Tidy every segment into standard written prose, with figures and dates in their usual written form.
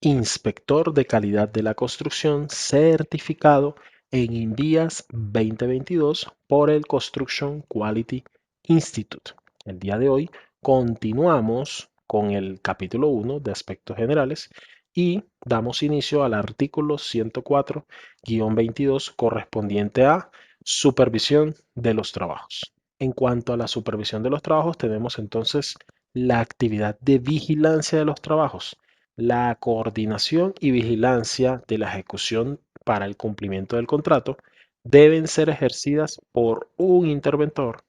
inspector de calidad de la construcción certificado en INVIAS 2022 por el Construction Quality Institute. El día de hoy continuamos con el capítulo 1 de aspectos generales y damos inicio al artículo 104-22 correspondiente a supervisión de los trabajos. En cuanto a la supervisión de los trabajos, tenemos entonces la actividad de vigilancia de los trabajos, la coordinación y vigilancia de la ejecución para el cumplimiento del contrato deben ser ejercidas por un interventor,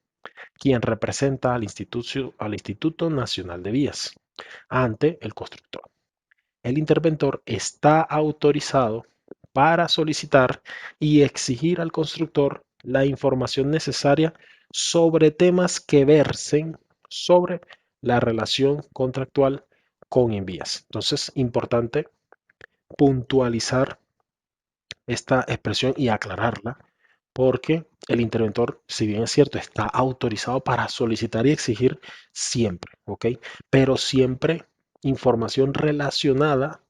quien representa al Instituto Nacional de Vías ante el constructor. El interventor está autorizado para solicitar y exigir al constructor la información necesaria sobre temas que versen sobre la relación contractual con Invías. Entonces, importante puntualizar esta expresión y aclararla, porque el interventor, si bien es cierto, está autorizado para solicitar y exigir siempre, ¿ok? Pero siempre información relacionada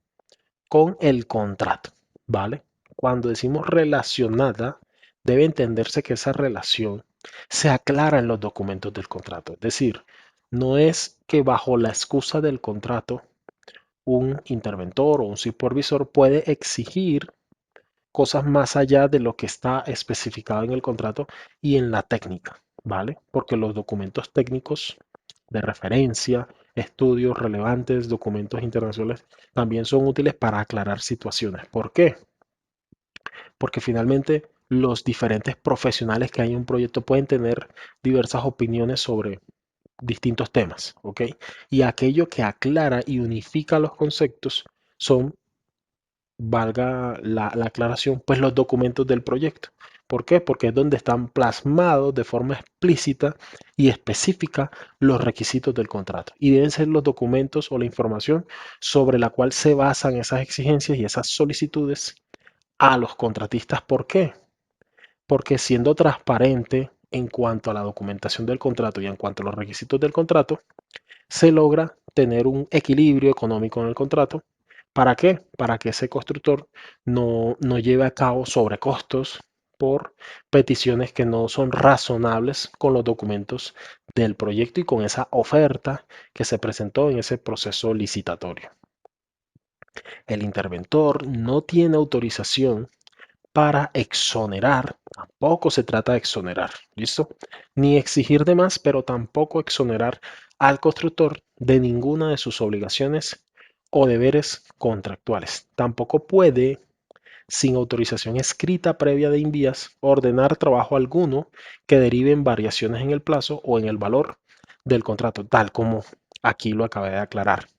con el contrato, ¿vale? Cuando decimos relacionada, debe entenderse que esa relación se aclara en los documentos del contrato. Es decir, no es que bajo la excusa del contrato un interventor o un supervisor puede exigir cosas más allá de lo que está especificado en el contrato y en la técnica, ¿vale? Porque los documentos técnicos de referencia, estudios relevantes, documentos internacionales, también son útiles para aclarar situaciones. ¿Por qué? Porque finalmente los diferentes profesionales que hay en un proyecto pueden tener diversas opiniones sobre distintos temas, ¿ok? Y aquello que aclara y unifica los conceptos son, valga la aclaración, pues los documentos del proyecto. ¿Por qué? Porque es donde están plasmados de forma explícita y específica los requisitos del contrato. Y deben ser los documentos o la información sobre la cual se basan esas exigencias y esas solicitudes a los contratistas. ¿Por qué? Porque siendo transparente en cuanto a la documentación del contrato y en cuanto a los requisitos del contrato, se logra tener un equilibrio económico en el contrato. ¿Para qué? Para que ese constructor no lleve a cabo sobrecostos por peticiones que no son razonables con los documentos del proyecto y con esa oferta que se presentó en ese proceso licitatorio. El interventor no tiene autorización para exonerar, tampoco se trata de exonerar, ¿listo? Ni exigir de más, pero tampoco exonerar al constructor de ninguna de sus obligaciones o deberes contractuales. Tampoco puede, sin autorización escrita previa de Invías, ordenar trabajo alguno que derive en variaciones en el plazo o en el valor del contrato, tal como aquí lo acabé de aclarar,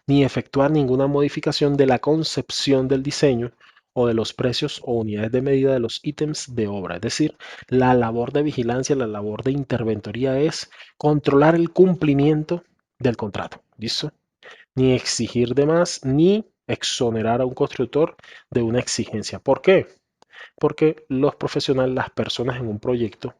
ni efectuar ninguna modificación de la concepción del diseño o de los precios o unidades de medida de los ítems de obra. Es decir, la labor de vigilancia, la labor de interventoría es controlar el cumplimiento del contrato. ¿Listo? Ni exigir de más, ni exonerar a un constructor de una exigencia. ¿Por qué? Porque los profesionales, las personas en un proyecto,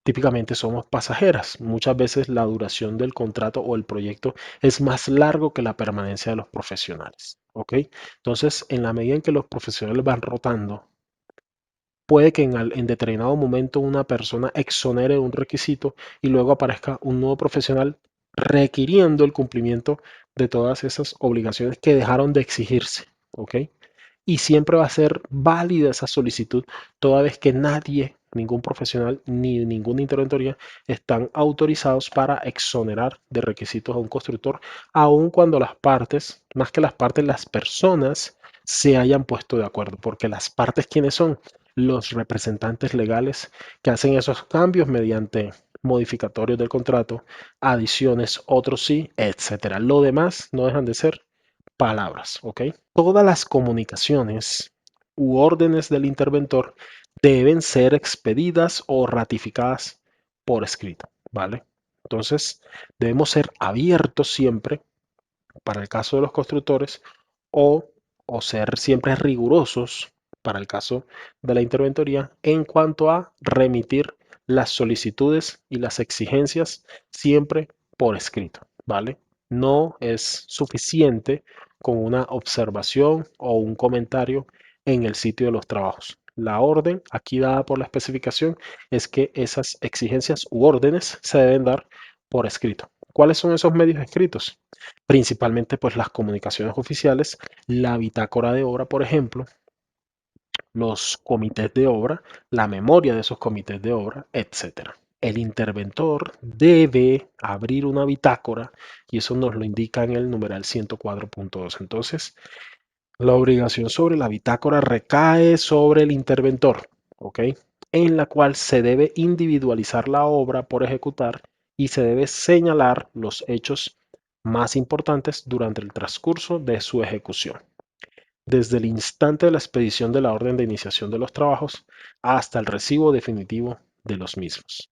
típicamente somos pasajeras. Muchas veces la duración del contrato o el proyecto es más largo que la permanencia de los profesionales. ¿Ok? Entonces, en la medida en que los profesionales van rotando, puede que en determinado momento una persona exonere un requisito y luego aparezca un nuevo profesional requiriendo el cumplimiento de todas esas obligaciones que dejaron de exigirse. ¿Ok? Y siempre va a ser válida esa solicitud toda vez que nadie, ningún profesional ni ninguna interventoría están autorizados para exonerar de requisitos a un constructor, aun cuando las partes, más que las partes, las personas se hayan puesto de acuerdo, porque las partes, ¿quiénes son? Los representantes legales que hacen esos cambios mediante modificatorios del contrato, adiciones, otros sí, etcétera. Lo demás no dejan de ser palabras, ¿ok? Todas las comunicaciones u órdenes del interventor deben ser expedidas o ratificadas por escrito, ¿vale? Entonces, debemos ser abiertos siempre para el caso de los constructores o, o ser siempre rigurosos para el caso de la interventoría en cuanto a remitir las solicitudes y las exigencias siempre por escrito, ¿vale? No es suficiente con una observación o un comentario en el sitio de los trabajos. La orden aquí dada por la especificación es que esas exigencias u órdenes se deben dar por escrito. ¿Cuáles son esos medios escritos? Principalmente pues las comunicaciones oficiales, la bitácora de obra, por ejemplo, los comités de obra, la memoria de esos comités de obra, etcétera. El interventor debe abrir una bitácora y eso nos lo indica en el numeral 104.2. Entonces, la obligación sobre la bitácora recae sobre el interventor, ¿ok? En la cual se debe individualizar la obra por ejecutar y se debe señalar los hechos más importantes durante el transcurso de su ejecución desde el instante de la expedición de la orden de iniciación de los trabajos hasta el recibo definitivo de los mismos.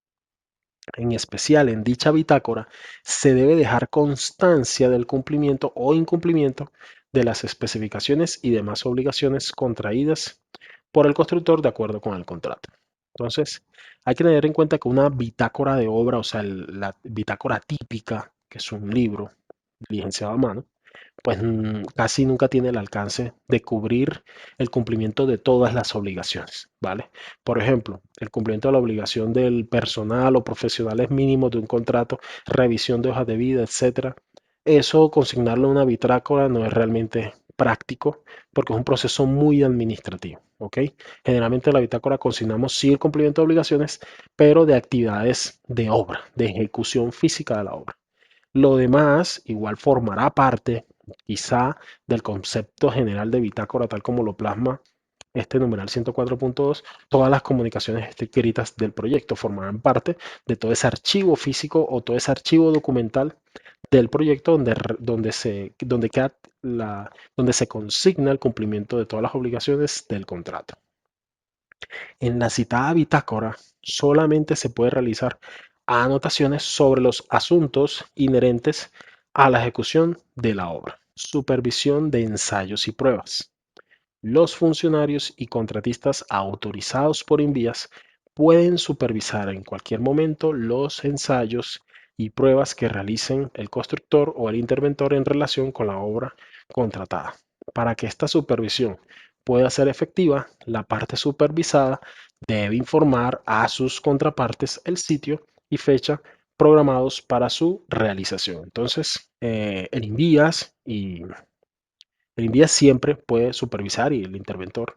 En especial, en dicha bitácora se debe dejar constancia del cumplimiento o incumplimiento de las especificaciones y demás obligaciones contraídas por el constructor de acuerdo con el contrato. Entonces, hay que tener en cuenta que una bitácora de obra, o sea, la bitácora típica, que es un libro diligenciado a mano, pues casi nunca tiene el alcance de cubrir el cumplimiento de todas las obligaciones, ¿vale? Por ejemplo, el cumplimiento de la obligación del personal o profesionales mínimos de un contrato, revisión de hojas de vida, etcétera. Eso, consignarlo en una bitrácora no es realmente práctico porque es un proceso muy administrativo, ¿ok? Generalmente en la bitácora consignamos sí el cumplimiento de obligaciones, pero de actividades de obra, de ejecución física de la obra. Lo demás igual formará parte, quizá, del concepto general de bitácora, tal como lo plasma este numeral 104.2. Todas las comunicaciones escritas del proyecto formarán parte de todo ese archivo físico o todo ese archivo documental del proyecto donde se consigna el cumplimiento de todas las obligaciones del contrato. En la citada bitácora solamente se puede realizar anotaciones sobre los asuntos inherentes a la ejecución de la obra. Supervisión de ensayos y pruebas. Los funcionarios y contratistas autorizados por Invías pueden supervisar en cualquier momento los ensayos y pruebas que realicen el constructor o el interventor en relación con la obra contratada. Para que esta supervisión pueda ser efectiva, la parte supervisada debe informar a sus contrapartes el sitio y fecha programados para su realización. Entonces, el INVIAS siempre puede supervisar y el interventor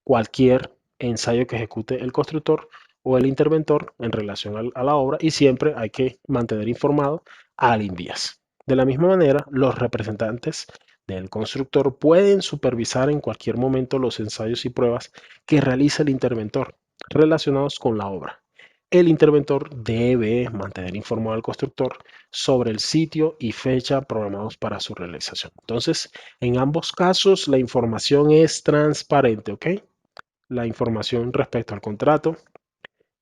cualquier ensayo que ejecute el constructor o el interventor en relación a la obra y siempre hay que mantener informado al INVIAS. De la misma manera, los representantes del constructor pueden supervisar en cualquier momento los ensayos y pruebas que realiza el interventor relacionados con la obra. El interventor debe mantener informado al constructor sobre el sitio y fecha programados para su realización. Entonces, en ambos casos, la información es transparente, ¿ok? La información respecto al contrato,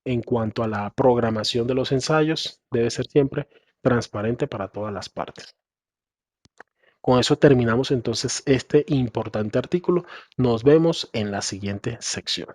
en cuanto a la programación de los ensayos, debe ser siempre transparente para todas las partes. Con eso terminamos entonces este importante artículo. Nos vemos en la siguiente sección.